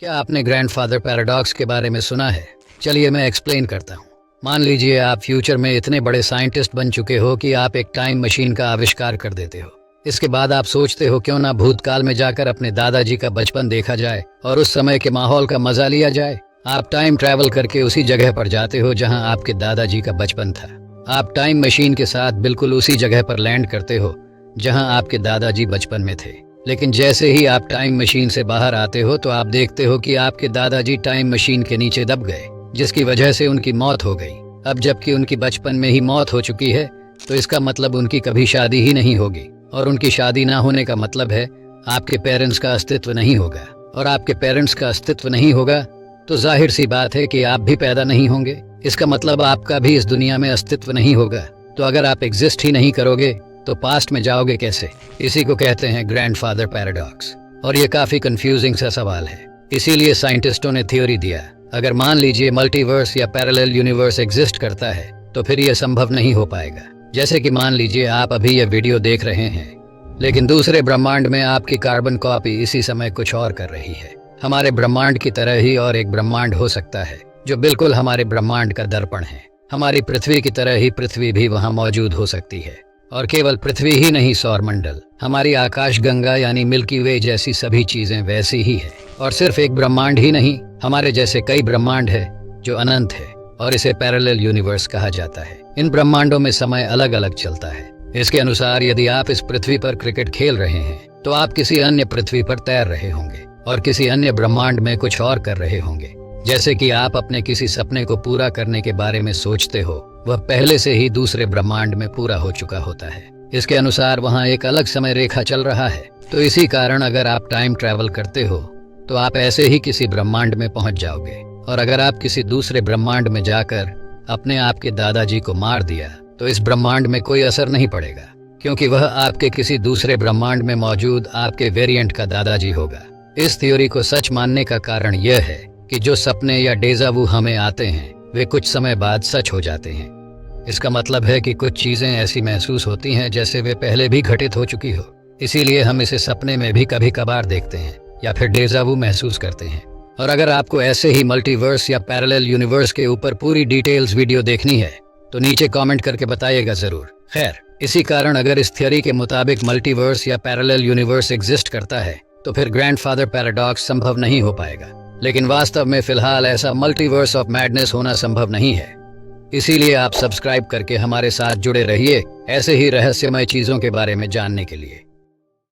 क्या आपने grandfather paradox के बारे में सुना है? चलिए मैं एक्सप्लेन करता हूँ। मान लीजिए आप फ्यूचर में इतने बड़े साइंटिस्ट बन चुके हो कि आप एक टाइम मशीन का आविष्कार कर देते हो। इसके बाद आप सोचते हो क्यों ना भूतकाल में जाकर अपने दादाजी का बचपन देखा जाए और उस समय के माहौल का मजा लिया जाए। आप टाइम ट्रैवल करके उसी जगह पर जाते हो जहाँ आपके दादाजी का बचपन था। आप टाइम मशीन के साथ बिल्कुल उसी जगह पर लैंड करते हो जहाँ आपके दादाजी बचपन में थे। लेकिन जैसे ही आप टाइम मशीन से बाहर आते हो तो आप देखते हो कि आपके दादाजी टाइम मशीन के नीचे दब गए, जिसकी वजह से उनकी मौत हो गई। अब जबकि उनकी बचपन में ही मौत हो चुकी है तो इसका मतलब उनकी कभी शादी ही नहीं होगी, और उनकी शादी ना होने का मतलब है आपके पेरेंट्स का अस्तित्व नहीं होगा, और आपके पेरेंट्स का अस्तित्व नहीं होगा तो जाहिर सी बात है कि आप भी पैदा नहीं होंगे। इसका मतलब आपका भी इस दुनिया में अस्तित्व नहीं होगा। तो अगर आप एग्जिस्ट ही नहीं करोगे तो पास्ट में जाओगे कैसे? इसी को कहते हैं ग्रैंडफादर पैराडॉक्स, और ये काफी कंफ्यूजिंग सा सवाल है। इसीलिए साइंटिस्टों ने थ्योरी दिया, अगर मान लीजिए मल्टीवर्स या पैरेलल यूनिवर्स एग्जिस्ट करता है तो फिर यह संभव नहीं हो पाएगा। जैसे कि मान लीजिए आप अभी यह वीडियो देख रहे हैं, लेकिन दूसरे ब्रह्मांड में आपकी कार्बन कॉपी इसी समय कुछ और कर रही है। हमारे ब्रह्मांड की तरह ही और एक ब्रह्मांड हो सकता है जो बिल्कुल हमारे ब्रह्मांड का दर्पण है। हमारी पृथ्वी की तरह ही पृथ्वी भी वहाँ मौजूद हो सकती है, और केवल पृथ्वी ही नहीं, सौरमंडल, हमारी आकाश गंगा यानी मिल्की वे जैसी सभी चीजें वैसी ही है। और सिर्फ एक ब्रह्मांड ही नहीं, हमारे जैसे कई ब्रह्मांड है जो अनंत है, और इसे पैरेलल यूनिवर्स कहा जाता है। इन ब्रह्मांडों में समय अलग अलग चलता है। इसके अनुसार यदि आप इस पृथ्वी पर क्रिकेट खेल रहे हैं तो आप किसी अन्य पृथ्वी पर तैर रहे होंगे और किसी अन्य ब्रह्मांड में कुछ और कर रहे होंगे। जैसे कि आप अपने किसी सपने को पूरा करने के बारे में सोचते हो, वह पहले से ही दूसरे ब्रह्मांड में पूरा हो चुका होता है। इसके अनुसार वहाँ एक अलग समय रेखा चल रहा है। तो इसी कारण अगर आप टाइम ट्रैवल करते हो तो आप ऐसे ही किसी ब्रह्मांड में पहुंच जाओगे, और अगर आप किसी दूसरे ब्रह्मांड में जाकर अपने आप के दादाजी को मार दिया तो इस ब्रह्मांड में कोई असर नहीं पड़ेगा, क्योंकि वह आपके किसी दूसरे ब्रह्मांड में मौजूद आपके वेरिएंट का दादाजी होगा। इस थ्योरी को सच मानने का कारण यह है कि जो सपने या डेजावू हमें आते हैं वे कुछ समय बाद सच हो जाते हैं। इसका मतलब है कि कुछ चीजें ऐसी महसूस होती हैं जैसे वे पहले भी घटित हो चुकी हो। इसीलिए हम इसे सपने में भी कभी कभार देखते हैं या फिर डेजावू महसूस करते हैं। और अगर आपको ऐसे ही मल्टीवर्स या पैरेलल यूनिवर्स के ऊपर पूरी डिटेल्स वीडियो देखनी है तो नीचे कमेंट करके बताइएगा जरूर। खैर, इसी कारण अगर इस थ्योरी के मुताबिक मल्टीवर्स या पैरेलल यूनिवर्स एग्जिस्ट करता है तो फिर ग्रैंडफादर पैराडॉक्स संभव नहीं हो पाएगा। लेकिन वास्तव में फिलहाल ऐसा मल्टीवर्स ऑफ मैडनेस होना संभव नहीं है। इसीलिए आप सब्सक्राइब करके हमारे साथ जुड़े रहिए ऐसे ही रहस्यमय चीजों के बारे में जानने के लिए।